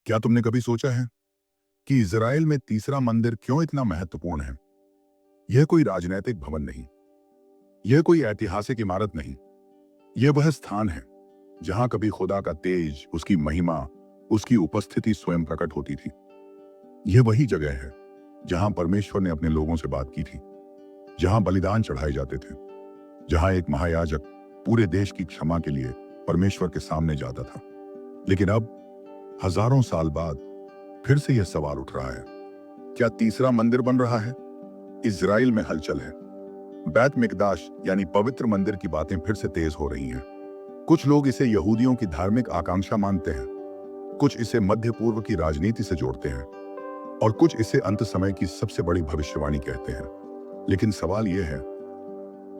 क्या तुमने कभी सोचा है कि इजराइल में तीसरा मंदिर क्यों इतना महत्वपूर्ण है? यह कोई राजनैतिक भवन नहीं, यह कोई ऐतिहासिक इमारत नहीं। यह वह स्थान है जहां कभी खुदा का तेज, उसकी महिमा, उसकी उपस्थिति स्वयं प्रकट होती थी। यह वही जगह है जहां परमेश्वर ने अपने लोगों से बात की थी, जहां बलिदान चढ़ाए जाते थे, जहां एक महायाजक पूरे देश की क्षमा के लिए परमेश्वर के सामने जाता था। लेकिन अब हजारों साल बाद फिर से यह सवाल उठ रहा है, क्या तीसरा मंदिर बन रहा है? इजराइल में हलचल है। बैत मिकदाश यानी पवित्र मंदिर की बातें फिर से तेज हो रही हैं। कुछ लोग इसे यहूदियों की धार्मिक आकांक्षा मानते हैं, कुछ इसे मध्य पूर्व की राजनीति से जोड़ते हैं और कुछ इसे अंत समय की सबसे बड़ी भविष्यवाणी कहते हैं। लेकिन सवाल यह है,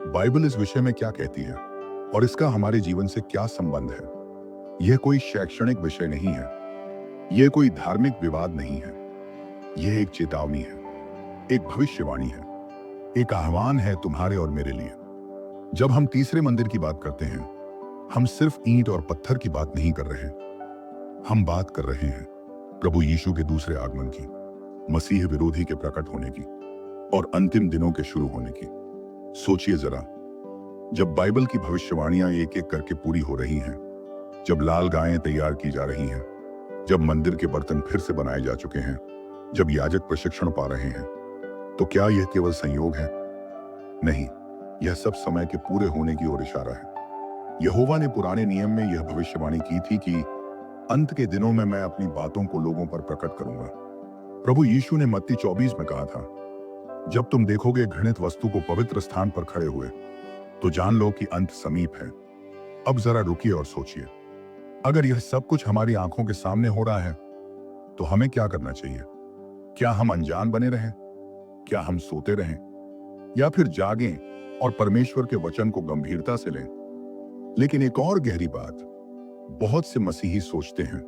बाइबल इस विषय में क्या कहती है और इसका हमारे जीवन से क्या संबंध है? यह कोई शैक्षणिक विषय नहीं है, यह कोई धार्मिक विवाद नहीं है। यह एक चेतावनी है, एक भविष्यवाणी है, एक आह्वान है तुम्हारे और मेरे लिए। जब हम तीसरे मंदिर की बात करते हैं, हम सिर्फ ईंट और पत्थर की बात नहीं कर रहे। हम बात कर रहे हैं प्रभु यीशु के दूसरे आगमन की, मसीह विरोधी के प्रकट होने की और अंतिम दिनों के शुरू होने की। सोचिए जरा, जब बाइबल की भविष्यवाणियां एक एक करके पूरी हो रही हैं, जब लाल गायें तैयार की जा रही हैं, जब मंदिर के बर्तन फिर से बनाए जा चुके हैं, जब याजक प्रशिक्षण पा रहे हैं, तो क्या यह केवल संयोग है? नहीं, यह सब समय के पूरे होने की ओर इशारा है। यहोवा ने पुराने नियम में यह भविष्यवाणी की थी कि अंत के दिनों में मैं अपनी बातों को लोगों पर प्रकट करूंगा। प्रभु यीशु ने मत्ती 24 में कहा था, जब तुम देखोगे घृणित वस्तु को पवित्र स्थान पर खड़े हुए, तो जान लो कि अंत समीप है। अब जरा रुकिए और सोचिए, अगर यह सब कुछ हमारी आंखों के सामने हो रहा है, तो हमें क्या करना चाहिए? क्या हम अनजान बने रहें? क्या हम सोते रहें? या फिर जागें और परमेश्वर के वचन को गंभीरता से लें? लेकिन एक और गहरी बात बहुत से मसीही सोचते हैं,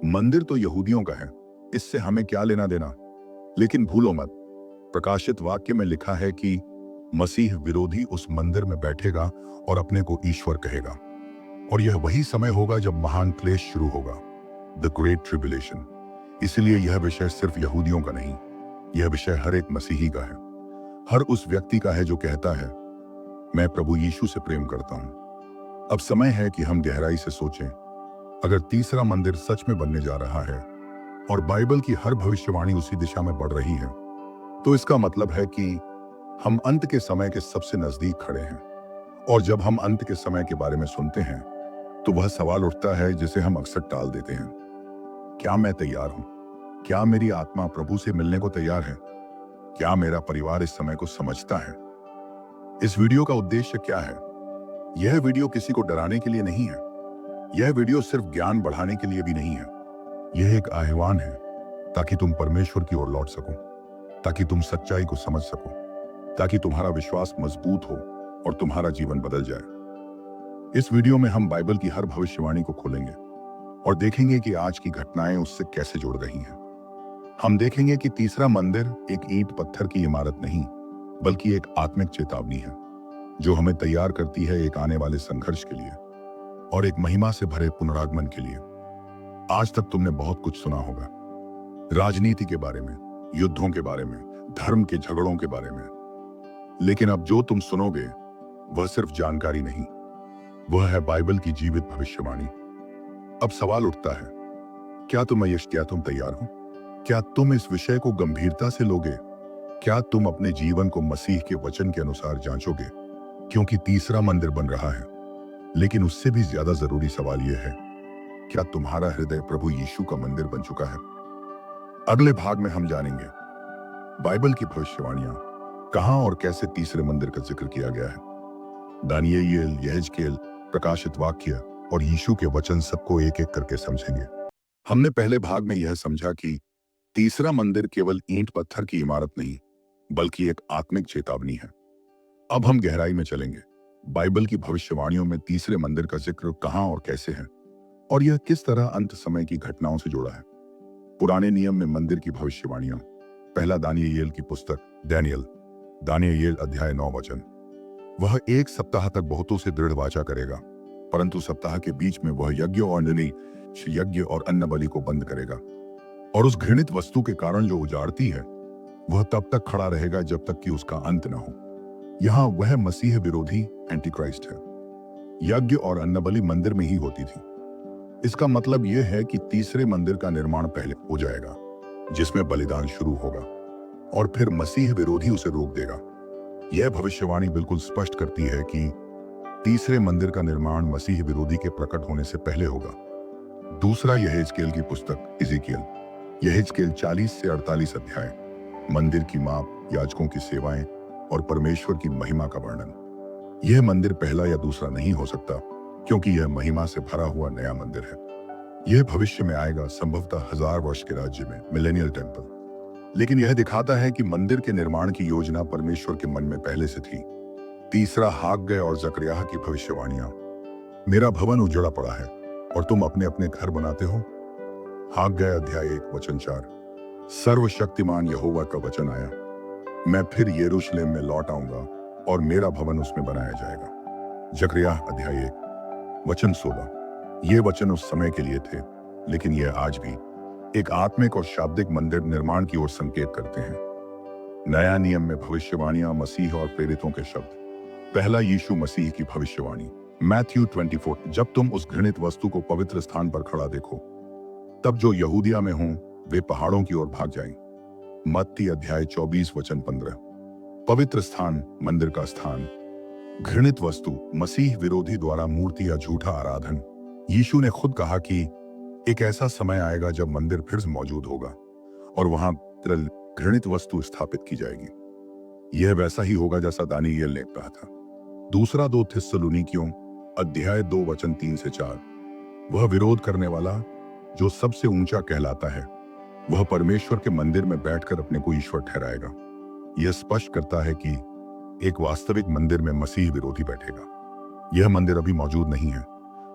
मंदिर तो यहूदियों का है, इससे हमें क्या लेना देना? लेकिन भूलो मत, प्रकाशित वाक्य में लिखा है कि मसीह विरोधी उस मंदिर में बैठेगा और अपने को ईश्वर कहेगा। और यह वही समय होगा जब महान क्लेश शुरू होगा, द ग्रेट ट्रिब्यूलेशन। इसलिए यह विषय सिर्फ यहूदियों का नहीं, यह विषय हर एक मसीही का है, हर उस व्यक्ति का है जो कहता है, मैं प्रभु यीशु से प्रेम करता हूं। अब समय है कि हम गहराई से सोचें, अगर तीसरा मंदिर सच में बनने जा रहा है और बाइबल की हर भविष्यवाणी उसी दिशा में बढ़ रही है, तो इसका मतलब है कि हम अंत के समय के सबसे नजदीक खड़े हैं। और जब हम अंत के समय के बारे में सुनते हैं, तो वह सवाल उठता है जिसे हम अक्सर टाल देते हैं, क्या मैं तैयार हूं? क्या मेरी आत्मा प्रभु से मिलने को तैयार है? क्या मेरा परिवार इस समय को समझता है? इस वीडियो का उद्देश्य क्या है? यह वीडियो किसी को डराने के लिए नहीं है, यह वीडियो सिर्फ ज्ञान बढ़ाने के लिए भी नहीं है। यह एक आह्वान है ताकि तुम परमेश्वर की ओर लौट सको, ताकि तुम सच्चाई को समझ सको, ताकि तुम्हारा विश्वास मजबूत हो और तुम्हारा जीवन बदल जाए। इस वीडियो में हम बाइबल की हर भविष्यवाणी को खोलेंगे और देखेंगे कि आज की घटनाएं उससे कैसे जुड़ रही हैं। हम देखेंगे कि तीसरा मंदिर एक ईंट पत्थर की इमारत नहीं, बल्कि एक आत्मिक चेतावनी है जो हमें तैयार करती है एक आने वाले संघर्ष के लिए और एक महिमा से भरे पुनरागमन के लिए। आज तक तुमने बहुत कुछ सुना होगा, राजनीति के बारे में, युद्धों के बारे में, धर्म के झगड़ों के बारे में। लेकिन अब जो तुम सुनोगे वह सिर्फ जानकारी नहीं, वह है बाइबल की जीवित भविष्यवाणी। अब सवाल उठता है, क्या तुम तैयार हो? क्या तुम इस विषय को गंभीरता से लोगे? क्या तुम अपने जीवन को मसीह के वचन के अनुसार जांचोगे? क्योंकि तीसरा मंदिर बन रहा है। लेकिन उससे भी ज्यादा जरूरी सवाल यह है, क्या तुम्हारा हृदय प्रभु यीशु का मंदिर बन चुका है? अगले भाग में हम जानेंगे बाइबल की भविष्यवाणियां कहां और कैसे तीसरे मंदिर का जिक्र किया गया है। दानियेल, यहेजकेल, प्रकाशित वाक्य और यीशु के वचन सबको एक एक करके समझेंगे। हमने पहले भाग में यह समझा कि तीसरा मंदिर केवल ईंट पत्थर की इमारत नहीं, बल्कि एक आत्मिक चेतावनी है। अब हम गहराई में चलेंगे, बाइबल की भविष्यवाणियों में तीसरे मंदिर का जिक्र कहां और कैसे है और यह किस तरह अंत समय की घटनाओं से जुड़ा है। पुराने नियम में मंदिर की भविष्यवाणियां, पहला दानियेल की पुस्तक, दानियेल अध्याय 9 वचन। वह एक सप्ताह तक बहुतों से दृढ़ वाचा करेगा, परंतु सप्ताह के बीच में वह यज्ञ और यज्ञ और अन्न बलि को बंद करेगा, और उस घृणित वस्तु के कारण जो उजाड़ती है वह तब तक खड़ा रहेगा जब तक कि उसका अंत न हो। यहां वह मसीह विरोधी एंटीक्राइस्ट है। यज्ञ और अन्न बलि मंदिर में ही होती थी। इसका मतलब यह है कि तीसरे मंदिर का निर्माण पहले हो जाएगा, जिसमें बलिदान शुरू होगा, और फिर मसीह विरोधी उसे रोक देगा। यह भविष्यवाणी बिल्कुल स्पष्ट करती है कि तीसरे मंदिर का निर्माण मसीह विरोधी के प्रकट होने से पहले होगा। दूसरा यहेजकेल की पुस्तक इज़ेकियल, यहेजकेल 40 से 48 अध्याय, मंदिर की माप, याजकों की सेवाएं और परमेश्वर की महिमा का वर्णन। यह मंदिर पहला या दूसरा नहीं हो सकता, क्योंकि यह महिमा से भरा हुआ नया मंदिर है। यह भविष्य में आएगा, संभवतः 1000 वर्ष के राज्य में, मिलेनियल टेम्पल। लेकिन यह दिखाता है कि मंदिर के निर्माण की योजना परमेश्वर के मन में पहले से थी। तीसरा, हाग्गै और जकरिया की भविष्यवाणियां। मेरा भवन उजड़ा पड़ा है और तुम अपने अपने घर बनाते हो। हाग्गै अध्याय 1 वचन 4। सर्वशक्तिमान यहोवा का वचन आया, मैं फिर यरूशलेम में लौट आऊंगा और मेरा भवन उसमें बनाया जाएगा। जकरिया अध्याय 1 वचन 16। ये वचन उस समय के लिए थे, लेकिन यह आज भी एक आत्मिक और शाब्दिक मंदिर निर्माण की ओर संकेत करते हैं। नया नियम में भविष्यवाणियां, मसीह और प्रेरितों के शब्द। पहला, यीशु मसीह की भविष्यवाणी, मैथ्यू 24। जब तुम उस घृणित वस्तु को पवित्र स्थान पर खड़ा देखो, तब जो यहूदिया में हों वे पहाड़ों की ओर भाग जाएं। मत्ती अध्याय 24 वचन 15। पवित्र स्थान, मंदिर का स्थान। घृणित वस्तु, मसीह विरोधी द्वारा मूर्ति या झूठा आराधन। यीशु ने खुद कहा कि एक ऐसा समय आएगा जब मंदिर फिर से मौजूद होगा और वहां घृणित वस्तु स्थापित की जाएगी। यह वैसा ही होगा जैसा दानियेल ने कहा था। दूसरा, 2 थिस्सलुनीकियों अध्याय 2 वचन 3 से 4। वह विरोध करने वाला जो सबसे ऊंचा कहलाता है, वह परमेश्वर के मंदिर में बैठकर अपने को ईश्वर ठहराएगा। यह स्पष्ट करता है कि एक वास्तविक मंदिर में मसीह विरोधी बैठेगा। यह मंदिर अभी मौजूद नहीं है,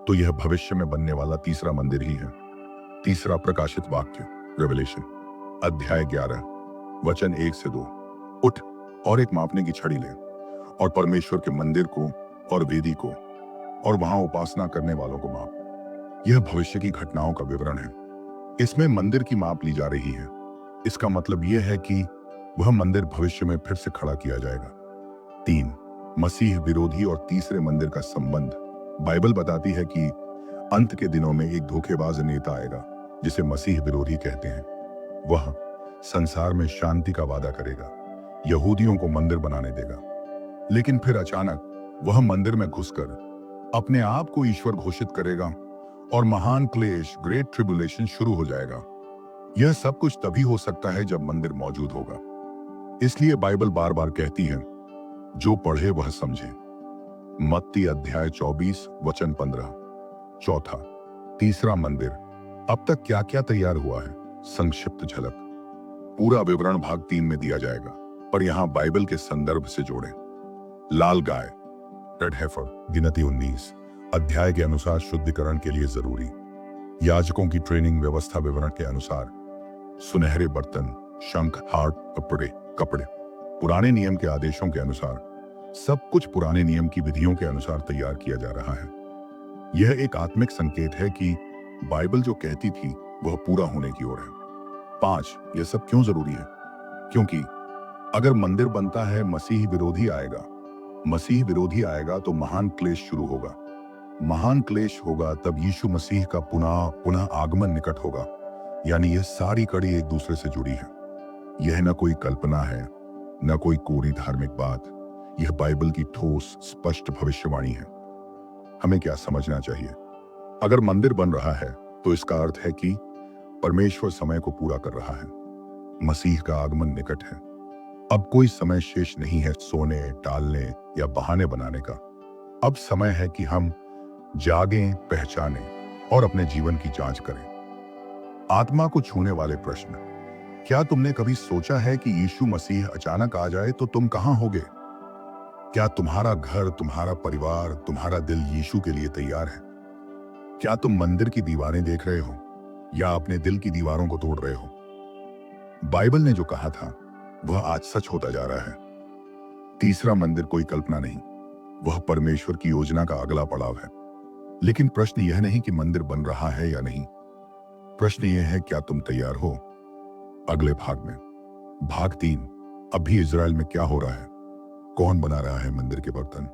तो यह भविष्य में बनने वाला तीसरा मंदिर ही है। तीसरा, प्रकाशित वाक्य, रेवलेशन अध्याय 11 वचन 1 से 2। उठ और एक मापने की छड़ी ले और परमेश्वर के मंदिर को और वेदी को और वहां उपासना करने वालों को माप। यह भविष्य की घटनाओं का विवरण है। इसमें मंदिर की माप ली जा रही है। इसका मतलब यह है कि वह मंदिर भविष्य में फिर से खड़ा किया जाएगा। 3, मसीह विरोधी और तीसरे मंदिर का संबंध। बाइबल बताती है कि अंत के दिनों में एक धोखेबाज नेता आएगा जिसे मसीह विरोधी कहते हैं। वह संसार में शांति का वादा करेगा, यहूदियों को मंदिर बनाने देगा, लेकिन फिर अचानक वह मंदिर में घुसकर अपने आप को ईश्वर घोषित करेगा और महान क्लेश, ग्रेट ट्रिबुलेशन शुरू हो जाएगा। यह सब कुछ तभी हो सकता है जब मंदिर मौजूद होगा। इसलिए बाइबल बार बार कहती है, जो पढ़े वह समझे। मत्ती अध्याय 24 वचन 15। चौथा, तीसरा मंदिर। अब तक क्या क्या तैयार हुआ है, संक्षिप्त झलक। पूरा विवरण भाग 3 में दिया जाएगा, पर यहां बाइबल के संदर्भ से जोड़ें। लाल गाय, रेड हेफर, गिनती 19 अध्याय के अनुसार शुद्धिकरण के लिए जरूरी। याजकों की ट्रेनिंग व्यवस्था विवरण के अनुसार। सुनहरे बर्तन, शंख, हार्ट, कपड़े पुराने नियम के आदेशों के अनुसार। सब कुछ पुराने नियम की विधियों के अनुसार तैयार किया जा रहा है। यह एक आत्मिक संकेत है कि बाइबल जो कहती थी वह पूरा होने की ओर है। 5, यह सब क्यों जरूरी है? क्योंकि अगर मंदिर बनता है, मसीह विरोधी आएगा। मसीह विरोधी आएगा तो महान क्लेश शुरू होगा। महान क्लेश होगा तब यीशु मसीह का पुनः आगमन निकट होगा। यानी यह सारी कड़ी एक दूसरे से जुड़ी है। यह न कोई कल्पना है, न कोई कोरी धार्मिक बात। यह बाइबल की ठोस, स्पष्ट भविष्यवाणी है। हमें क्या समझना चाहिए? अगर मंदिर बन रहा है तो इसका अर्थ है कि परमेश्वर समय को पूरा कर रहा है। मसीह का आगमन निकट है। अब कोई समय शेष नहीं है सोने, टालने या बहाने बनाने का। अब समय है कि हम जागें, पहचानें और अपने जीवन की जांच करें। आत्मा को छूने वाले प्रश्न। क्या तुमने कभी सोचा है कि यीशु मसीह अचानक आ जाए तो तुम कहां होगे? क्या तुम्हारा घर, तुम्हारा परिवार, तुम्हारा दिल यीशु के लिए तैयार है? क्या तुम मंदिर की दीवारें देख रहे हो या अपने दिल की दीवारों को तोड़ रहे हो? बाइबल ने जो कहा था वह आज सच होता जा रहा है। तीसरा मंदिर कोई कल्पना नहीं, वह परमेश्वर की योजना का अगला पड़ाव है। लेकिन प्रश्न यह नहीं कि मंदिर बन रहा है या नहीं, प्रश्न यह है क्या तुम तैयार हो। अगले भाग में, भाग 3, अभी इजराइल में क्या हो रहा है, कौन बना रहा है मंदिर के बर्तन,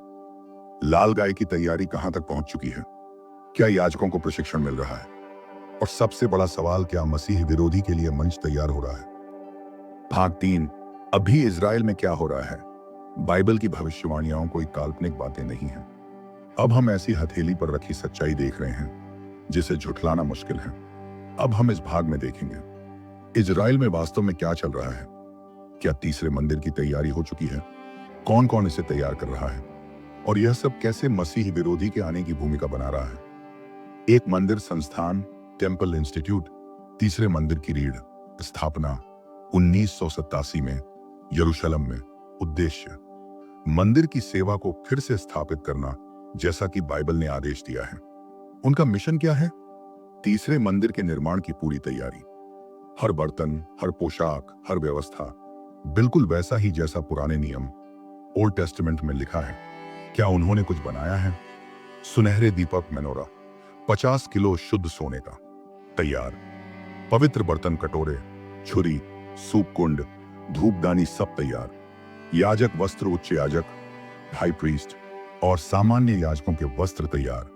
लाल गाय की तैयारी कहां तक पहुंच चुकी है, क्या याजकों को प्रशिक्षण मिल रहा है, और सबसे बड़ा सवाल, क्या मसीह विरोधी के लिए मंच तैयार हो रहा है। भाग 3, अभी इजराइल में क्या हो रहा है। बाइबल की भविष्यवाणियां कोई काल्पनिक बातें नहीं हैं। अब हम ऐसी हथेली पर रखी सच्चाई देख रहे हैं जिसे झुठलाना मुश्किल है। अब हम इस भाग में देखेंगे इजराइल में वास्तव में क्या चल रहा है, क्या तीसरे मंदिर की तैयारी हो चुकी है, कौन कौन इसे तैयार कर रहा है, और यह सब कैसे मसीह विरोधी के आने की भूमिका बना रहा है। एक मंदिर संस्थान, टेम्पल इंस्टीट्यूट, तीसरे मंदिर की रीढ़, स्थापना 1987 में यरूशलेम में। उद्देश्य, मंदिर की सेवा को फिर से स्थापित करना, जैसा कि बाइबल ने आदेश दिया है। उनका मिशन क्या है? तीसरे मंदिर के निर्माण की पूरी तैयारी, हर बर्तन, हर पोशाक, हर व्यवस्था बिल्कुल वैसा ही जैसा पुराने नियम ओल्ड टेस्टामेंट में लिखा है। क्या उन्होंने कुछ बनाया है? सुनहरे दीपक मेनोरा 50 किलो शुद्ध सोने का तैयार, पवित्र बर्तन, कटोरे, छुरी, सूप कुंड, धूपदानी सब तैयार, याजक वस्त्र, उच्च याजक, हाई प्रीस्ट और सामान्य याजकों के वस्त्र तैयार,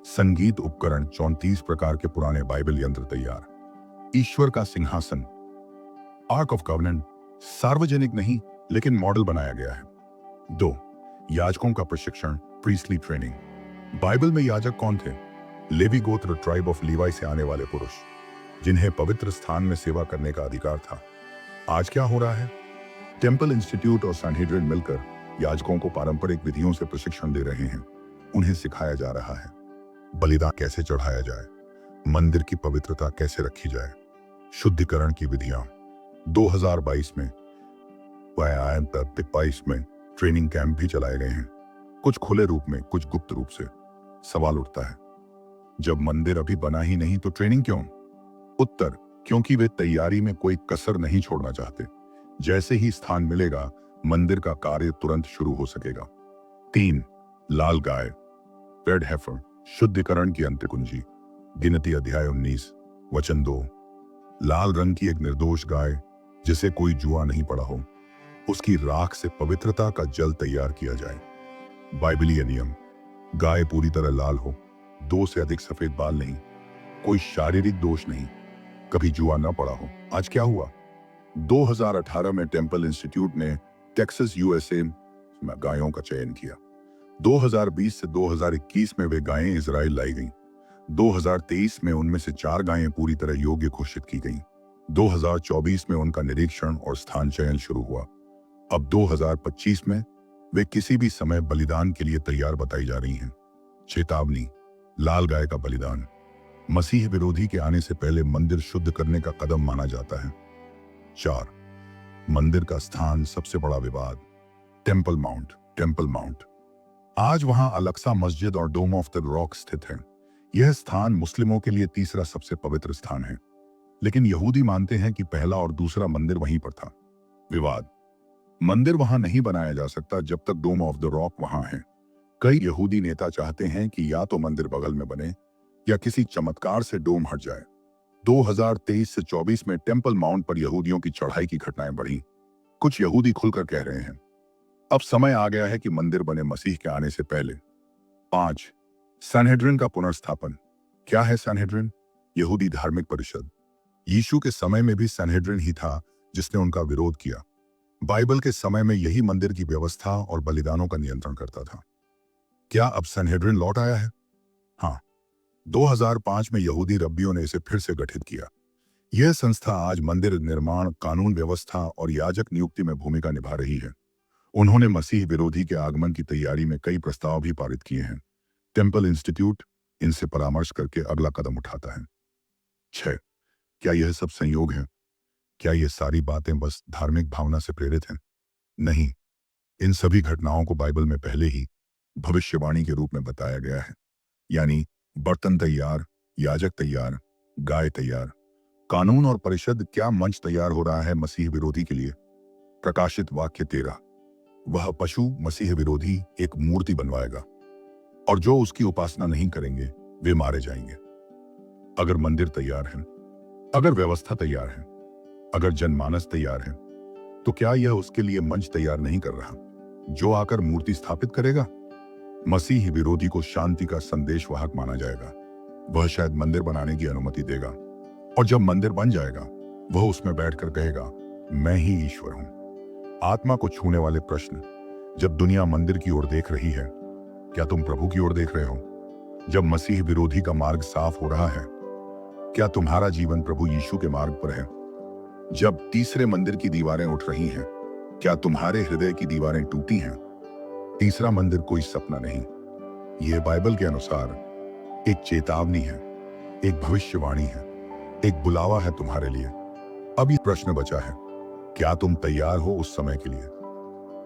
संगीत उपकरण 34 प्रकार के पुराने बाइबल यंत्र तैयार, ईश्वर का सिंहासन, आर्क ऑफ कवनेंट, सार्वजनिक नहीं लेकिन मॉडल बनाया गया है। 2, याजकों का प्रशिक्षण, प्रीस्टली ट्रेनिंग। बाइबल में याजक कौन थे? लेवी गोत्र, ट्राइब ऑफ लीवाई से आने वाले पुरुष, जिन्हें पवित्र स्थान में सेवा करने का अधिकार था। आज क्या हो रहा है? टेम्पल इंस्टीट्यूट और सैनहेड्रिन मिलकर याजकों को पारंपरिक विधियों से प्रशिक्षण दे रहे हैं। उन्हें सिखाया जा रहा है बलिदान कैसे चढ़ाया जाए, मंदिर की पवित्रता कैसे रखी जाए, शुद्धिकरण की विधियां। 2022 में 22 में ट्रेनिंग कैंप भी चलाए गए हैं, कुछ खुले रूप में, कुछ गुप्त रूप से। सवाल उठता है, जब मंदिर अभी बना ही नहीं तो ट्रेनिंग क्यों? उत्तर, क्योंकि वे तैयारी में कोई कसर नहीं छोड़ना चाहते। जैसे ही स्थान मिलेगा, मंदिर का कार्य तुरंत शुरू हो सकेगा। 3, लाल गाय, रेड हेफर, शुद्धिकरण की अंत कुंजी। गिनती अध्याय 19 वचन 2। लाल रंग की एक निर्दोष गाय, जिसे कोई जुआ नहीं पड़ा हो, उसकी राख से पवित्रता का जल तैयार किया जाए। बाइबलीय नियम, गाय पूरी तरह लाल हो, 2 से अधिक सफेद बाल नहीं, कोई शारीरिक दोष नहीं, कभी जुआ न पड़ा हो। आज क्या हुआ? 2018 में टेम्पल इंस्टीट्यूट ने टेक्सास यूएसए में गायों का चयन किया। 2020 से 2021 में वे गायें इजराइल लाई गईं। 2023 में उनमें से 4 गायें पूरी तरह योग्य घोषित की गईं। 2024 में उनका निरीक्षण और स्थान चयन शुरू हुआ। अब 2025 में वे किसी भी समय बलिदान के लिए तैयार बताई जा रही हैं। चेतावनी, लाल गाय का बलिदान मसीह विरोधी के आने से पहले मंदिर शुद्ध करने का कदम माना जाता है। 4, मंदिर का स्थान, सबसे बड़ा विवाद, टेम्पल माउंट। टेम्पल माउंट आज वहां अलक्सा मस्जिद और डोम ऑफ द रॉक स्थित है। यह स्थान मुस्लिमों के लिए तीसरा सबसे पवित्र स्थान है, लेकिन यहूदी मानते हैं कि पहला और दूसरा मंदिर वहीं पर था। विवाद, मंदिर वहां नहीं बनाया जा सकता जब तक डोम ऑफ द रॉक वहां है। कई यहूदी नेता चाहते हैं कि या तो मंदिर बगल में बने या किसी चमत्कार से डोम हट जाए। 2023 से 24 में टेम्पल माउंट पर यहूदियों की चढ़ाई की घटनाएं बढ़ी। कुछ यहूदी खुलकर कह रहे हैं अब समय आ गया है कि मंदिर बने मसीह के आने से पहले। 5, सैनहेड्रिन का पुनर्स्थापन। क्या है सैनहेड्रिन? यहूदी धार्मिक परिषद। यीशु के समय में भी सैनहेड्रिन ही था जिसने उनका विरोध किया। बाइबल के समय में यही मंदिर की व्यवस्था और बलिदानों का नियंत्रण करता था। क्या अब सैनहेड्रिन लौट आया है? हाँ, 2005 में यहूदी रब्बियों ने इसे फिर से गठित किया। यह संस्था आज मंदिर निर्माण, कानून व्यवस्था और याजक नियुक्ति में भूमिका निभा रही है। उन्होंने मसीह विरोधी के आगमन की तैयारी में कई प्रस्ताव भी पारित किए हैं। टेम्पल इंस्टीट्यूट इनसे परामर्श करके अगला कदम उठाता है। 6, क्या यह सब संयोग है? क्या ये सारी बातें बस धार्मिक भावना से प्रेरित हैं? नहीं, इन सभी घटनाओं को बाइबल में पहले ही भविष्यवाणी के रूप में बताया गया है। यानी बर्तन तैयार, याजक तैयार, गाय तैयार, कानून और परिषद। क्या मंच तैयार हो रहा है मसीह विरोधी के लिए? प्रकाशित वाक्य 13, वह पशु, मसीह विरोधी, एक मूर्ति बनवाएगा और जो उसकी उपासना नहीं करेंगे वे मारे जाएंगे। अगर मंदिर तैयार है, अगर व्यवस्था तैयार है, अगर जनमानस तैयार है, तो क्या यह उसके लिए मंच तैयार नहीं कर रहा जो आकर मूर्ति स्थापित करेगा? मसीह विरोधी को शांति का संदेशवाहक माना जाएगा। वह शायद मंदिर बनाने की अनुमति देगा, और जब मंदिर बन जाएगा वह उसमें बैठकर कहेगा, मैं ही ईश्वर हूं। आत्मा को छूने वाले प्रश्न। जब दुनिया मंदिर की ओर देख रही है, क्या तुम प्रभु की ओर देख रहे हो? जब मसीह विरोधी का मार्ग साफ हो रहा है, क्या तुम्हारा जीवन प्रभु यीशु के मार्ग पर है? जब तीसरे मंदिर की दीवारें उठ रही हैं, क्या तुम्हारे हृदय की दीवारें टूटी हैं? तीसरा मंदिर कोई सपना नहीं, यह बाइबल के अनुसार एक चेतावनी है, एक भविष्यवाणी है, एक बुलावा है तुम्हारे लिए। अब ये प्रश्न बचा है, क्या तुम तैयार हो उस समय के लिए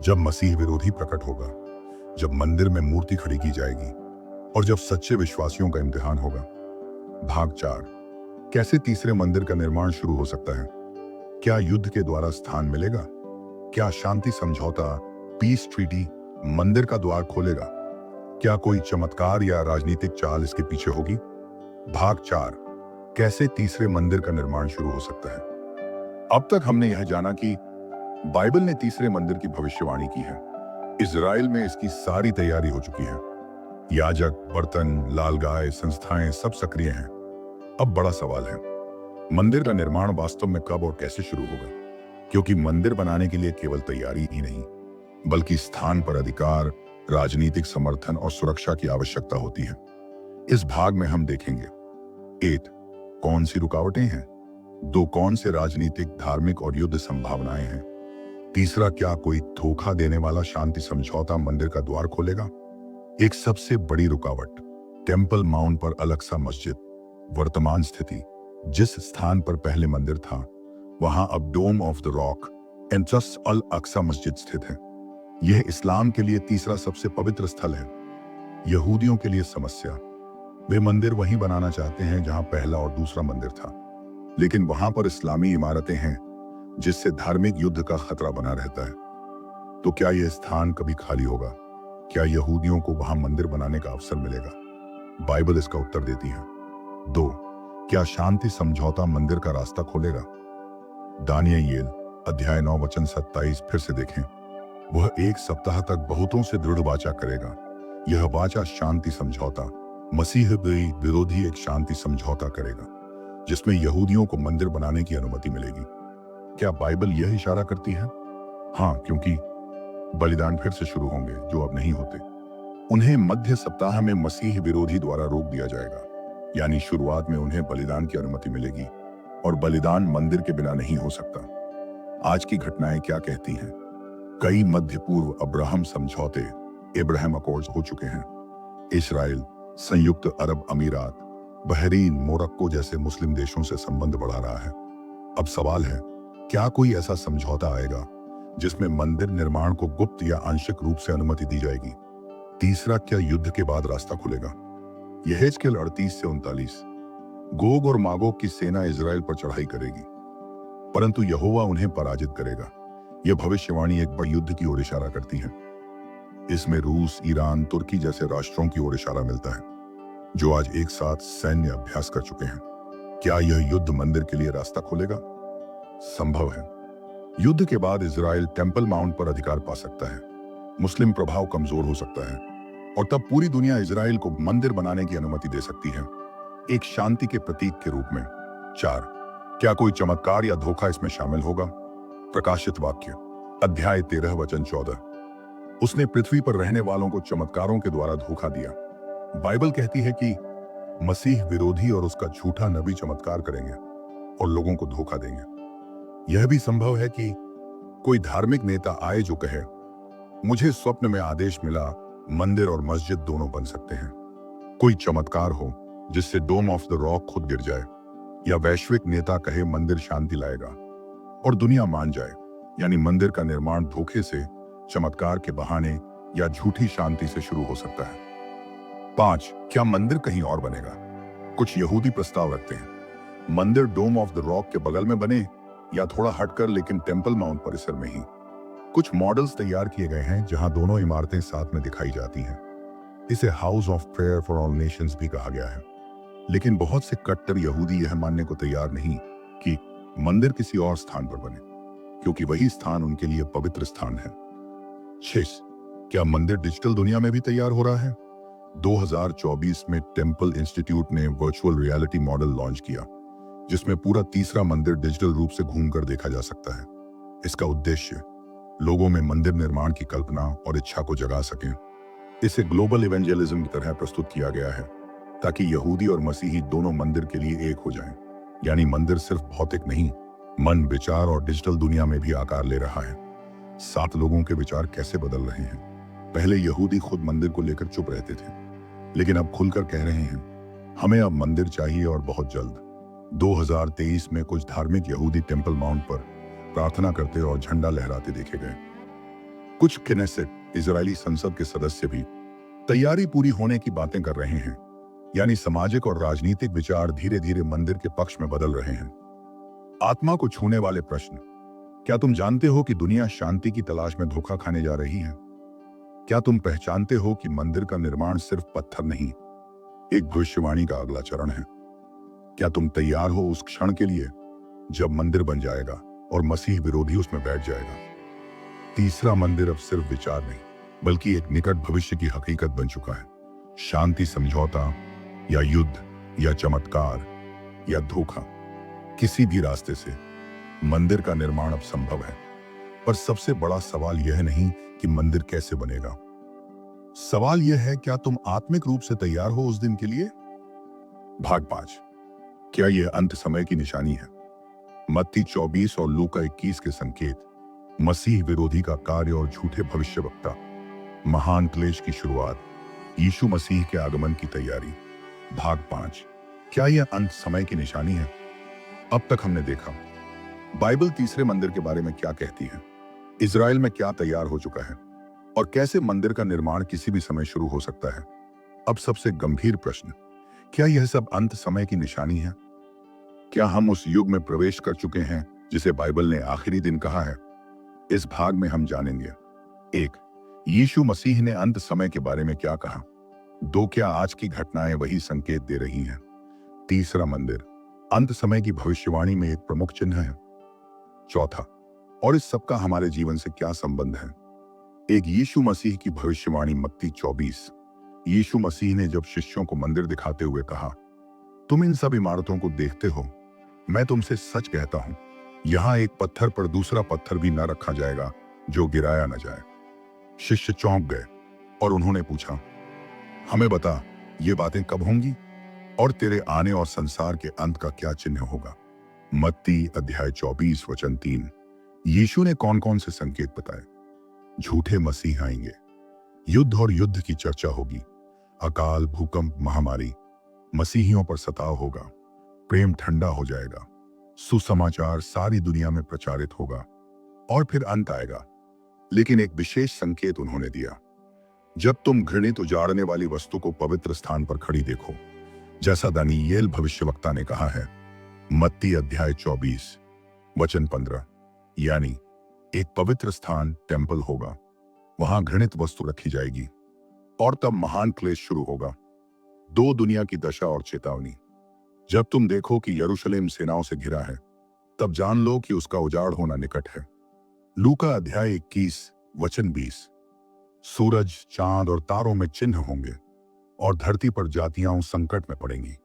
जब मसीह विरोधी प्रकट होगा, जब मंदिर में मूर्ति खड़ी की जाएगी और जब सच्चे विश्वासियों का इम्तिहान होगा? भाग 4। कैसे तीसरे मंदिर का निर्माण शुरू हो सकता है? क्या युद्ध के द्वारा स्थान मिलेगा? क्या शांति समझौता, पीस ट्रीटी मंदिर का द्वार खोलेगा? क्या कोई चमत्कार या राजनीतिक चाल इसके पीछे होगी? भाग 4। कैसे तीसरे मंदिर का निर्माण शुरू हो सकता है? अब तक हमने यह जाना कि बाइबल ने तीसरे मंदिर की भविष्यवाणी की है। इजराइल में इसकी सारी तैयारी हो चुकी है। याजक, बर्तन, लाल गाय, संस्थाएं सब सक्रिय हैं। अब बड़ा सवाल है, मंदिर का निर्माण वास्तव में कब और कैसे शुरू होगा? क्योंकि मंदिर बनाने के लिए केवल तैयारी ही नहीं, बल्कि स्थान पर अधिकार, राजनीतिक समर्थन और सुरक्षा की आवश्यकता होती है। इस भाग में हम देखेंगे 1. कौन सी रुकावटें हैं? 2. कौन से राजनीतिक, धार्मिक और युद्ध संभावनाएं हैं? 3. क्या कोई धोखा देने वाला शांति समझौता मंदिर का द्वार खोलेगा? एक सबसे बड़ी रुकावट, टेम्पल माउंट पर अल-अक्सा मस्जिद। वर्तमान स्थिति, जिस स्थान पर पहले मंदिर था, वहां अब डोम ऑफ द रॉक एंट्रस अल-अक्सा मस्जिद स्थित है। यह इस्लाम के लिए तीसरा सबसे पवित्र स्थल है। यहूदियों के लिए समस्या, वे मंदिर वहीं बनाना चाहते हैं जहां पहला और दूसरा मंदिर था, लेकिन वहां पर इस्लामी इमारतें हैं, जिससे धार्मिक युद्ध का खतरा बना रहता है। तो क्या यह स्थान कभी खाली होगा? क्या यहूदियों को वहां मंदिर बनाने का अवसर मिलेगा? बाइबल इसका उत्तर देती है। 2. क्या शांति समझौता मंदिर का रास्ता खोलेगा? दानियेल अध्याय 9 वचन 27 फिर से देखें। वह 1 सप्ताह तक बहुतों से दृढ़ वाचा करेगा। यह वाचा शांति समझौता, मसीह विरोधी एक शांति समझौता करेगा, जिसमें यहूदियों को मंदिर बनाने की अनुमति मिलेगी। क्या बाइबल यह इशारा करती है? हाँ, क्योंकि बलिदान फिर से शुरू होंगे जो अब नहीं होते। उन्हें मध्य सप्ताह में मसीह विरोधी द्वारा रोक दिया जाएगा, यानी शुरुआत में उन्हें बलिदान की अनुमति मिलेगी, और बलिदान मंदिर के बिना नहीं हो सकता। आज की घटनाएं क्या कहती हैं? कई मध्य पूर्व अब्राहम समझौते, इब्राहिम अकॉर्ड्स हो चुके हैं। इस्राएल, संयुक्त अरब अमीरात, बहरीन, मोरक्को जैसे मुस्लिम देशों से संबंध बढ़ा रहा है। अब सवाल है, क्या कोई ऐसा समझौता आएगा जिसमें मंदिर निर्माण को गुप्त या आंशिक रूप से अनुमति दी जाएगी? 3. क्या युद्ध के बाद रास्ता खुलेगा? यहेजकेल 38 से 39। गोग और मागोग की सेना इजराइल पर चढ़ाई करेगी, परंतु यहोवा उन्हें पराजित करेगा। यह भविष्यवाणी एक बड़े युद्ध की ओर इशारा करती है। इसमें रूस, ईरान, तुर्की जैसे राष्ट्रों की ओर इशारा मिलता है, जो आज एक साथ सैन्य अभ्यास कर चुके हैं। क्या यह युद्ध मंदिर के लिए रास्ता खोलेगा? संभव है। युद्ध के बाद इजराइल टेम्पल माउंट पर अधिकार पा सकता है, मुस्लिम प्रभाव कमजोर हो सकता है, और तब पूरी दुनिया इजराइल को मंदिर बनाने की अनुमति दे सकती है, एक शांति के प्रतीक के रूप में। 4. क्या कोई चमत्कार या धोखा इसमें शामिल होगा? प्रकाशित वाक्य अध्याय 13 वचन 14। उसने पृथ्वी पर रहने वालों को चमत्कारों के द्वारा धोखा दिया। बाइबल कहती है कि मसीह विरोधी और उसका झूठा नबी चमत्कार करेंगे और लोगों को धोखा देंगे। यह भी संभव है कि कोई धार्मिक नेता आए जो कहे, मुझे स्वप्न में आदेश मिला, मंदिर और मस्जिद दोनों बन सकते हैं। कोई चमत्कार हो जिससे डोम ऑफ द रॉक खुद गिर जाए, या वैश्विक नेता कहे मंदिर शांति लाएगा और दुनिया मान जाए, यानी मंदिर का निर्माण धोखे से, चमत्कार के बहाने या झूठी शांति से शुरू हो सकता है। 5. क्या मंदिर कहीं और बनेगा? कुछ यहूदी प्रस्ताव रखते हैं, मंदिर डोम ऑफ द रॉक के बगल में बने या थोड़ा हटकर, लेकिन टेम्पल माउंट परिसर में ही। कुछ मॉडल्स तैयार किए गए हैं जहां दोनों इमारतें साथ में दिखाई जाती हैं। इसे house of prayer for all Nations भी कहा गया है। लेकिन बहुत से कट्टर यहूदी यह मानने को तैयार नहीं कि मंदिर किसी और स्थान पर बने, क्योंकि वही स्थान उनके लिए पवित्र स्थान है। 6. क्या मंदिर डिजिटल दुनिया में भी तैयार हो रहा है? 2024 में टेम्पल इंस्टीट्यूट ने वर्चुअल रियलिटी मॉडल लॉन्च किया, जिसमें पूरा तीसरा मंदिर डिजिटल रूप से घूमकर देखा जा सकता है। इसका उद्देश्य लोगों में मंदिर निर्माण की कल्पना और इच्छा को जगा सके। इसे ग्लोबल इवेंजेलिज्म की तरह प्रस्तुत किया गया है, ताकि यहूदी और मसीही दोनों मंदिर के लिए एक हो जाएं। यानी मंदिर सिर्फ भौतिक नहीं, मन, विचार और डिजिटल दुनिया में भी आकार ले रहा है। 7 लोगों के विचार कैसे बदल रहे हैं? पहले यहूदी खुद मंदिर को लेकर चुप रहते थे, लेकिन अब खुलकर कह रहे हैं, हमें अब मंदिर चाहिए और बहुत जल्द। 2023 में कुछ धार्मिक यहूदी टेम्पल माउंट पर प्रार्थना करते और झंडा लहराते देखे गए। कुछ किनेसेट इजरायली संसद के सदस्य भी तैयारी पूरी होने की बातें कर रहे हैं। यानी सामाजिक और राजनीतिक विचार धीरे धीरे मंदिर के पक्ष में बदल रहे हैं। आत्मा को छूने वाले प्रश्न। क्या तुम जानते हो कि दुनिया शांति की तलाश में धोखा खाने जा रही है? क्या तुम पहचानते हो कि मंदिर का निर्माण सिर्फ पत्थर नहीं, एक भविष्यवाणी का अगला चरण है? क्या तुम तैयार हो उस क्षण के लिए जब मंदिर बन जाएगा और मसीह विरोधी उसमें बैठ जाएगा? तीसरा मंदिर अब सिर्फ विचार नहीं, बल्कि एक निकट भविष्य की हकीकत बन चुका है। शांति समझौता या युद्ध या चमत्कार या धोखा, किसी भी रास्ते से मंदिर का निर्माण अब संभव है। पर सबसे बड़ा सवाल यह नहीं कि मंदिर कैसे बनेगा। सवाल यह है, क्या तुम आत्मिक रूप से तैयार हो उस दिन के लिए? भाग 5। क्या यह अंत समय की निशानी है? मत्ती 24 और लूका 21 के संकेत, मसीह विरोधी का कार्य और झूठे भविष्यवक्ता, महान क्लेश की शुरुआत, यीशु मसीह के आगमन की तैयारी। भाग 5। क्या यह अंत समय की निशानी है? अब तक हमने देखा बाइबल तीसरे मंदिर के बारे में क्या कहती है, इजराइल में क्या तैयार हो चुका है और कैसे मंदिर का निर्माण किसी भी समय शुरू हो सकता है। अब सबसे गंभीर प्रश्न, क्या यह सब अंत समय की निशानी है? क्या हम उस युग में प्रवेश कर चुके हैं जिसे बाइबल ने आखिरी दिन कहा है? इस भाग में हम जानेंगे। 1. यीशु मसीह ने अंत समय के बारे में क्या कहा? 2. क्या आज की घटनाएं वही संकेत दे रही हैं? तीसरा मंदिर अंत समय की भविष्यवाणी में एक प्रमुख चिन्ह है। 4. और इस सब का हमारे जीवन से क्या संबंध है? 1. यीशु मसीह की भविष्यवाणी, मत्ती 24। यीशु मसीह ने जब शिष्यों को मंदिर दिखाते हुए कहा, तुम इन सब इमारतों को देखते हो, मैं तुमसे सच कहता हूं, यहां एक पत्थर पर दूसरा पत्थर भी न रखा जाएगा जो गिराया न जाए। शिष्य चौंक गए और उन्होंने पूछा, हमें बता, ये बातें कब होंगी और तेरे आने और संसार के अंत का क्या चिन्ह होगा? मत्ती अध्याय 24 वचन 3। यीशु ने कौन कौन से संकेत बताए? झूठे मसीह आएंगे, युद्ध और युद्ध की चर्चा होगी, अकाल, भूकंप, महामारी, मसीहियों पर सताव होगा, प्रेम ठंडा हो जाएगा, सुसमाचार सारी दुनिया में प्रचारित होगा और फिर अंत आएगा। लेकिन एक विशेष संकेत उन्होंने दिया, जब तुम घृणित उजाड़ने वाली वस्तु को पवित्र स्थान पर खड़ी देखो, जैसा दानियेल भविष्यवक्ता ने कहा है। मत्ती अध्याय 24 वचन 15। यानी एक पवित्र स्थान टेम्पल होगा, वहां घृणित वस्तु रखी जाएगी और तब महान क्लेश शुरू होगा। 2 दुनिया की दशा और चेतावनी। जब तुम देखो कि यरूशलेम सेनाओं से घिरा है, तब जान लो कि उसका उजाड़ होना निकट है। लूका अध्याय 21 वचन 20। सूरज, चांद और तारों में चिन्ह होंगे और धरती पर जातियां संकट में पड़ेंगी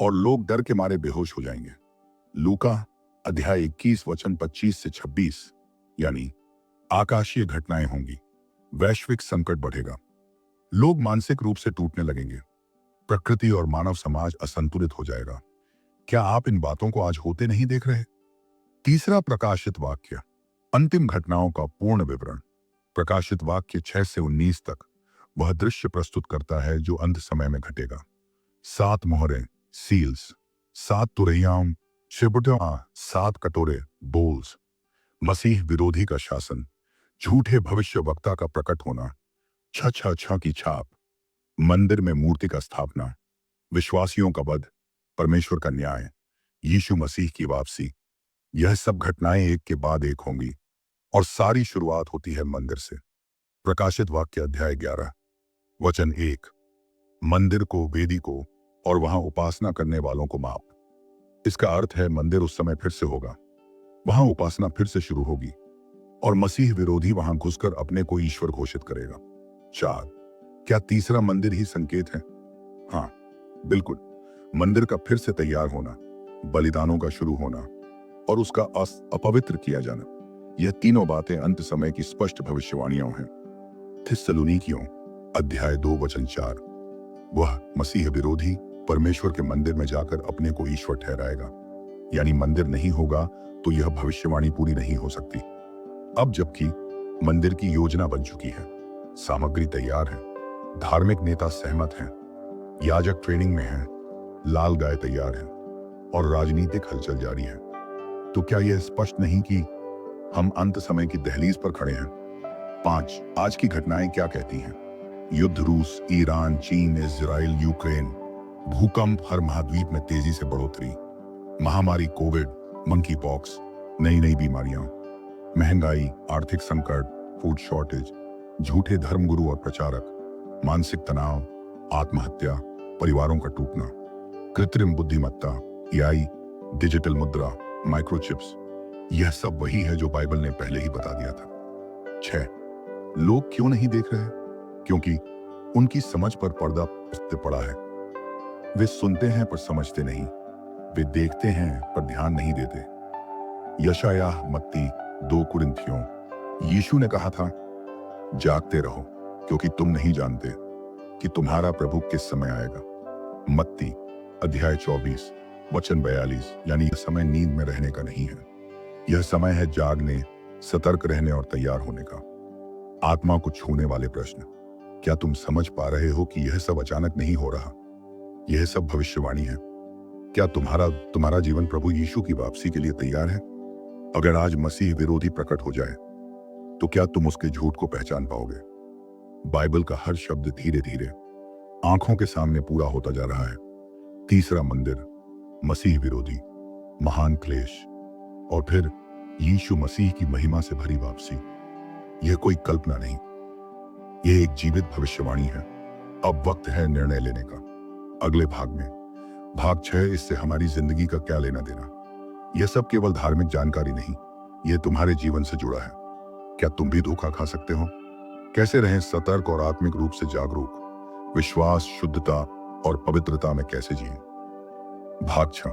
और लोग डर के मारे बेहोश हो जाएंगे। लूका अध्याय 21 वचन 25 से 26। यानी आकाशीय घटनाएं होंगी, वैश्विक संकट बढ़ेगा, लोग मानसिक रूप से टूटने लगेंगे, प्रकृति और मानव समाज असंतुलित हो जाएगा। क्या आप इन बातों को आज होते नहीं देख रहे? तीसरा प्रकाशित वाक्य, अंतिम घटनाओं का पूर्ण विवरण। प्रकाशित वाक्य 6 से 19 तक वह दृश्य प्रस्तुत करता है जो अंत समय में घटेगा। 7 मोहरें, सील्स, 7 तुरहियां, शिबुटा, 7 कटोरे, बोल्स, मसीह विरोधी का शासन, झूठे भविष्य वक्ता का प्रकट होना, छ की छाप, मंदिर में मूर्ति का स्थापना, विश्वासियों का वध, परमेश्वर का न्याय, यीशु मसीह की वापसी। यह सब घटनाएं एक के बाद एक होंगी और सारी शुरुआत होती है मंदिर से। प्रकाशित वाक्य अध्याय 11। वचन 1, मंदिर को, वेदी को और वहां उपासना करने वालों को माप। इसका अर्थ है मंदिर उस समय फिर से होगा, वहां उपासना फिर से शुरू होगी और मसीह विरोधी वहां घुसकर अपने को ईश्वर घोषित करेगा। 4, क्या तीसरा मंदिर ही संकेत है? हाँ, बिल्कुल। मंदिर का फिर से तैयार होना, बलिदानों का शुरू होना और उसका अपवित्र किया जाना, यह तीनों बातें अंत समय की स्पष्ट भविष्यवाणियां हैं। थिस्सलुनीकियों अध्याय 2 वचन 4, वह मसीह विरोधी परमेश्वर के मंदिर में जाकर अपने को ईश्वर ठहराएगा। यानी मंदिर नहीं होगा तो यह भविष्यवाणी पूरी नहीं हो सकती। अब जबकि मंदिर की योजना बन चुकी है, सामग्री तैयार है, धार्मिक नेता सहमत हैं, याजक ट्रेनिंग में हैं, लाल गाय तैयार है और राजनीतिक हलचल जारी है, तो क्या यह स्पष्ट नहीं कि हम अंत समय की दहलीज पर खड़े हैं? 5, आज की घटनाएं क्या कहती हैं? युद्ध, रूस, ईरान, चीन, इजराइल, यूक्रेन, भूकंप, हर महाद्वीप में तेजी से बढ़ोतरी, महामारी कोविड, मंकी पॉक्स, नई नई बीमारियां, महंगाई, आर्थिक संकट, फूड शॉर्टेज, झूठे धर्मगुरु और प्रचारक, मानसिक तनाव, आत्महत्या, परिवारों का टूटना, कृत्रिम बुद्धिमत्ता, एआई, डिजिटल मुद्रा, माइक्रोचिप्स, यह सब वही है जो बाइबल ने पहले ही बता दिया था। 6, लोग क्यों नहीं देख रहे? क्योंकि उनकी समझ पर पर्दा पड़ा है। वे सुनते हैं पर समझते नहीं, वे देखते हैं पर ध्यान नहीं देते। यशायाह, मत्ती, 2 कुरिन्थियों, यीशु ने कहा था, जागते रहो क्योंकि तुम नहीं जानते कि तुम्हारा प्रभु किस समय आएगा। मत्ती अध्याय 24 वचन 42, यानी यह समय नींद में रहने का नहीं है, यह समय है जागने, सतर्क रहने और तैयार होने का। आत्मा को छूने वाले प्रश्न, क्या तुम समझ पा रहे हो कि यह सब अचानक नहीं हो रहा? यह सब भविष्यवाणी है। क्या तुम्हारा जीवन प्रभु यीशु की वापसी के लिए तैयार है? अगर आज मसीह विरोधी प्रकट हो जाए तो क्या तुम उसके झूठ को पहचान पाओगे? बाइबल का हर शब्द धीरे धीरे आंखों के सामने पूरा होता जा रहा है। तीसरा मंदिर, मसीह विरोधी, महान क्लेश और फिर यीशु मसीह की महिमा से भरी वापसी। यह कोई कल्पना नहीं, यह एक जीवित भविष्यवाणी है। अब वक्त है निर्णय लेने का। अगले भाग में, भाग 6, इससे हमारी जिंदगी का क्या लेना देना। यह सब केवल धार्मिक जानकारी नहीं, यह तुम्हारे जीवन से जुड़ा है। क्या तुम भी धोखा खा सकते हो? कैसे रहें सतर्क और आत्मिक रूप से जागरूक? विश्वास, शुद्धता और पवित्रता में कैसे जिएं? भाग 6,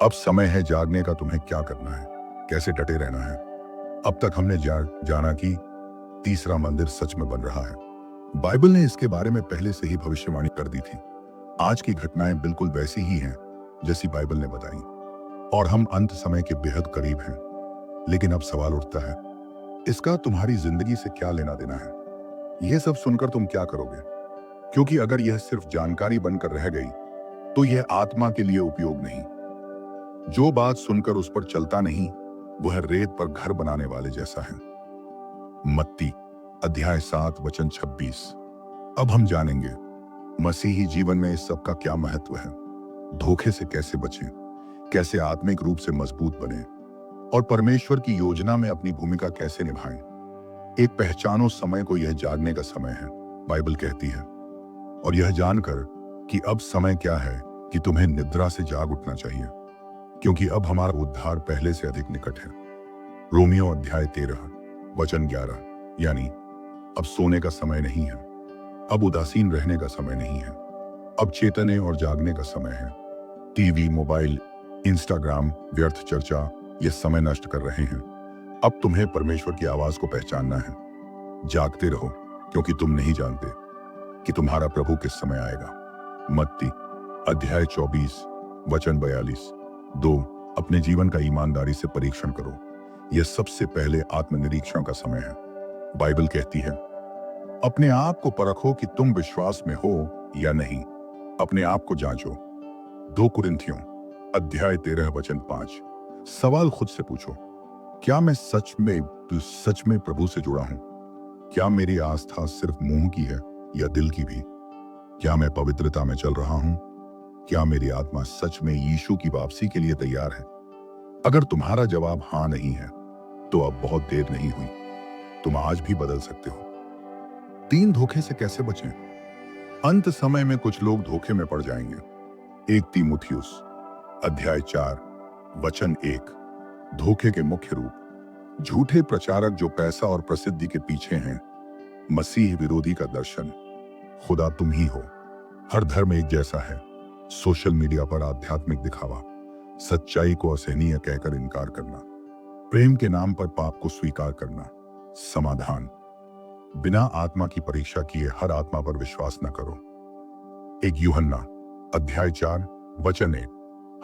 अब समय है जागने का। तुम्हें क्या करना है, कैसे डटे रहना है? अब तक हमने जाना कि तीसरा मंदिर सच में बन रहा है। बाइबल ने इसके बारे में पहले से ही भविष्यवाणी कर दी थी। आज की घटनाएं बिल्कुल वैसी ही हैं जैसी बाइबल ने बताई और हम अंत समय के बेहद करीब हैं। लेकिन अब सवाल उठता है, इसका तुम्हारी जिंदगी से क्या लेना देना है? यह सब सुनकर तुम क्या करोगे? क्योंकि अगर यह सिर्फ जानकारी बनकर रह गई तो यह आत्मा के लिए उपयोग नहीं। जो बात सुनकर उस पर चलता नहीं, वह रेत पर घर बनाने वाले जैसा है। मत्ती अध्याय 7 वचन 26। अब हम जानेंगे मसीही जीवन में इस सब का क्या महत्व है, धोखे से कैसे बचें, कैसे आत्मिक रूप से मजबूत बने और परमेश्वर की योजना में अपनी भूमिका कैसे निभाएं। एक पहचानो समय को, यह जागने का समय है, बाइबल कहती है, और यह जानकर कि अब समय क्या है कि तुम्हें निद्रा से जाग उठना चाहिए, क्योंकि अब हमारा उद्धार पहले से अधिक निकट है। रोमियो अध्याय 13 वचन 11, यानी अब सोने का समय नहीं है, अब उदासीन रहने का समय नहीं है, अब चेतने और जागने का समय है। टीवी, मोबाइल, इंस्टाग्राम, व्यर्थ चर्चा ये समय नष्ट कर रहे हैं। अब तुम्हें परमेश्वर की आवाज को पहचानना है। जागते रहो क्योंकि तुम नहीं जानते कि तुम्हारा प्रभु किस समय आएगा। मत्ती अध्याय 24 वचन 42। 2, अपने जीवन का ईमानदारी से परीक्षण करो। यह सबसे पहले आत्मनिरीक्षण का समय है। बाइबल कहती है, अपने आप को परखो कि तुम विश्वास में हो या नहीं। अपने आप को जांचो। 2 कुरिन्थियों अध्याय 13 वचन 5। सवाल खुद से पूछो, क्या मैं सच में प्रभु से जुड़ा हूं? क्या मेरी आस्था सिर्फ मुंह की है या दिल की भी? क्या मैं पवित्रता में चल रहा हूं? क्या मेरी आत्मा सच में यीशु की वापसी के लिए तैयार है? अगर तुम्हारा जवाब हाँ नहीं है तो अब बहुत देर नहीं हुई, तुम आज भी बदल सकते हो। 3, धोखे से कैसे बचें? अंत समय में कुछ लोग धोखे में पड़ जाएंगे। 1 तीमुथियुस अध्याय 4 वचन 1। धोखे के मुख्य रूप। झूठे प्रचारक जो पैसा और प्रसिद्धि के पीछे हैं। मसीह विरोधी का दर्शन। खुदा तुम ही हो। हर धर्म एक जैसा है। सोशल मीडिया पर आध्यात्मिक दिखावा। सच्चाई को असहनीय कहकर इनकार करना। प्रेम के नाम पर पाप को स्वीकार करना। समाधान। बिना आत्मा की परीक्षा किए हर आत्मा पर विश्वास न करो। 1 यूहन्ना अध्याय 4 वचन 1।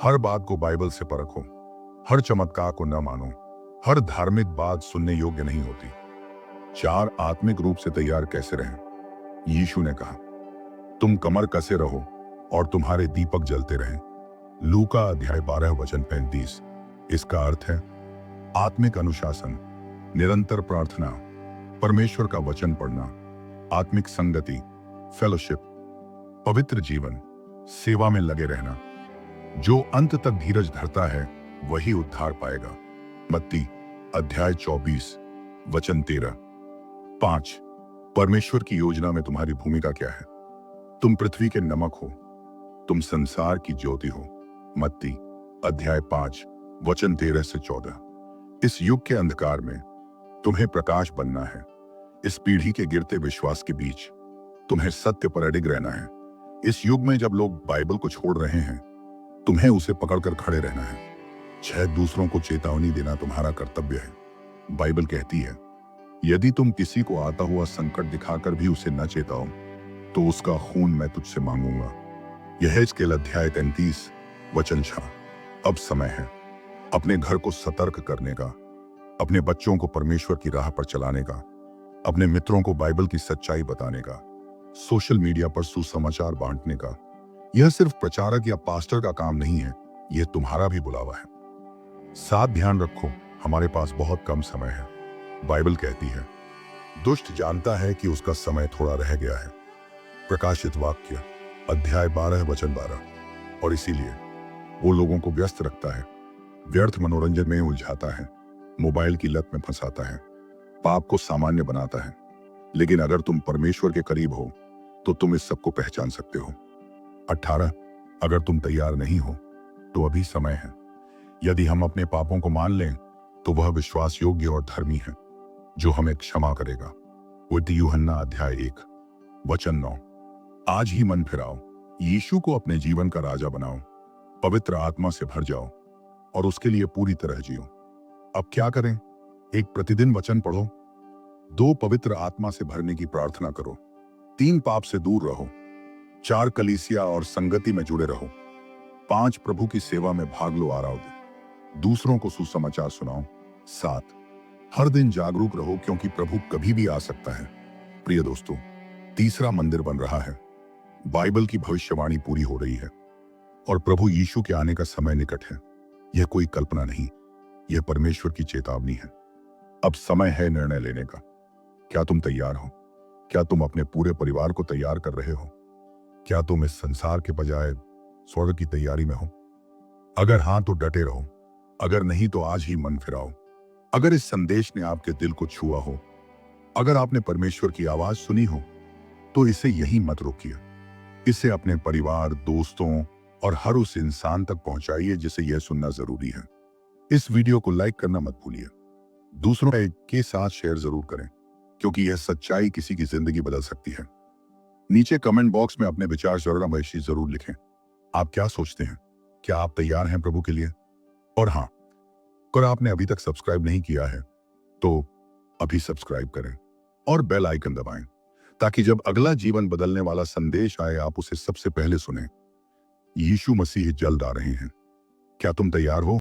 हर बात को बाइबल से परखो। हर चमत्कार को न मानो। हर धार्मिक बात सुनने योग्य नहीं होती। 4 आत्मिक रूप से तैयार कैसे रहें। यीशु ने कहा, तुम कमर कसे रहो और तुम्हारे दीपक जलते रहें। लूका अध्याय 12 वचन 35। इसका अर्थ है आत्मिक अनुशासन, निरंतर प्रार्थना, परमेश्वर का वचन पढ़ना, आत्मिक संगति, फेलोशिप, पवित्र जीवन, सेवा में लगे रहना। जो अंत तक धीरज धरता है वही उद्धार पाएगा। मत्ती अध्याय 24 वचन 13। 5 परमेश्वर की योजना में तुम्हारी भूमिका क्या है। तुम पृथ्वी के नमक हो। तुम संसार की ज्योति हो। मत्ती अध्याय 5 वचन 13 से 14। इस युग के अंधकार में तुम्हें प्रकाश बनना है। इस पीढ़ी के गिरते विश्वास के बीच तुम्हें सत्य पर अडिग रहना है। इस युग में जब लोग बाइबल को छोड़ रहे हैं, तुम्हें उसे पकड़कर खड़े रहना है। 6 दूसरों को चेतावनी देना तुम्हारा कर्तव्य है। बाइबल कहती है, यदि तुम किसी को आता हुआ संकट दिखाकर भी उसे न चेताओ तो उसका खून मैं तुझसे मांगूंगा। यहेजकेल अध्याय 33 वचन 6। अब समय है अपने घर को सतर्क करने का, अपने बच्चों को परमेश्वर की राह पर चलाने का, अपने मित्रों को बाइबल की सच्चाई बताने का, सोशल मीडिया पर सुसमाचार बांटने का। यह सिर्फ प्रचारक या पास्टर का काम नहीं है, यह तुम्हारा भी बुलावा है। साथ ध्यान रखो, हमारे पास बहुत कम समय है। बाइबल कहती है, दुष्ट जानता है कि उसका समय थोड़ा रह गया है। प्रकाशित वाक्य अध्याय 12 वचन 12। और इसीलिए वो लोगों को व्यस्त रखता है, व्यर्थ मनोरंजन में उलझाता है, मोबाइल की लत में फंसाता है, पाप को सामान्य बनाता है। लेकिन अगर तुम परमेश्वर के करीब हो तो तुम इस सब को पहचान सकते हो। 18 अगर तुम तैयार नहीं हो तो अभी समय है। यदि हम अपने पापों को मान लें तो वह विश्वास योग्य और धर्मी है जो हमें क्षमा करेगा। 1 यूहन्ना अध्याय 1 वचन 9। आज ही मन फिराओ, यीशु को अपने जीवन का राजा बनाओ, पवित्र आत्मा से भर जाओ और उसके लिए पूरी तरह जियो। अब क्या करें। 1 प्रतिदिन वचन पढ़ो। 2 पवित्र आत्मा से भरने की प्रार्थना करो। 3 पाप से दूर रहो। 4 कलीसिया और संगति में जुड़े रहो। 5 प्रभु की सेवा में भाग लो, आराव दो, दूसरों को सुसमाचार सुनाओ। 7 हर दिन जागरूक रहो क्योंकि प्रभु कभी भी आ सकता है। प्रिय दोस्तों, तीसरा मंदिर बन रहा है। बाइबल की भविष्यवाणी पूरी हो रही है और प्रभु यीशु के आने का समय निकट है। यह कोई कल्पना नहीं, यह परमेश्वर की चेतावनी है। अब समय है निर्णय लेने का। क्या तुम तैयार हो? क्या तुम अपने पूरे परिवार को तैयार कर रहे हो? क्या तुम इस संसार के बजाय स्वर्ग की तैयारी में हो? अगर हां तो डटे रहो, अगर नहीं तो आज ही मन फिराओ। अगर इस संदेश ने आपके दिल को छुआ हो, अगर आपने परमेश्वर की आवाज सुनी हो, तो इसे यहीं मत रोकिए। इसे अपने परिवार, दोस्तों और हर उस इंसान तक पहुंचाइए जिसे यह सुनना जरूरी है। इस वीडियो को लाइक करना मत भूलिए। दूसरों के साथ शेयर जरूर करें क्योंकि यह सच्चाई किसी की जिंदगी बदल सकती है। नीचे कमेंट बॉक्स में अपने विचार जरूर लिखें। आप क्या सोचते हैं? क्या आप तैयार हैं प्रभु के लिए? और हाँ, अगर आपने अभी तक सब्सक्राइब नहीं किया है तो अभी सब्सक्राइब करें और बेल आइकन दबाएं ताकि जब अगला जीवन बदलने वाला संदेश आए आप उसे सबसे पहले सुनें। यीशु मसीह जल्द आ रहे हैं। क्या तुम तैयार हो?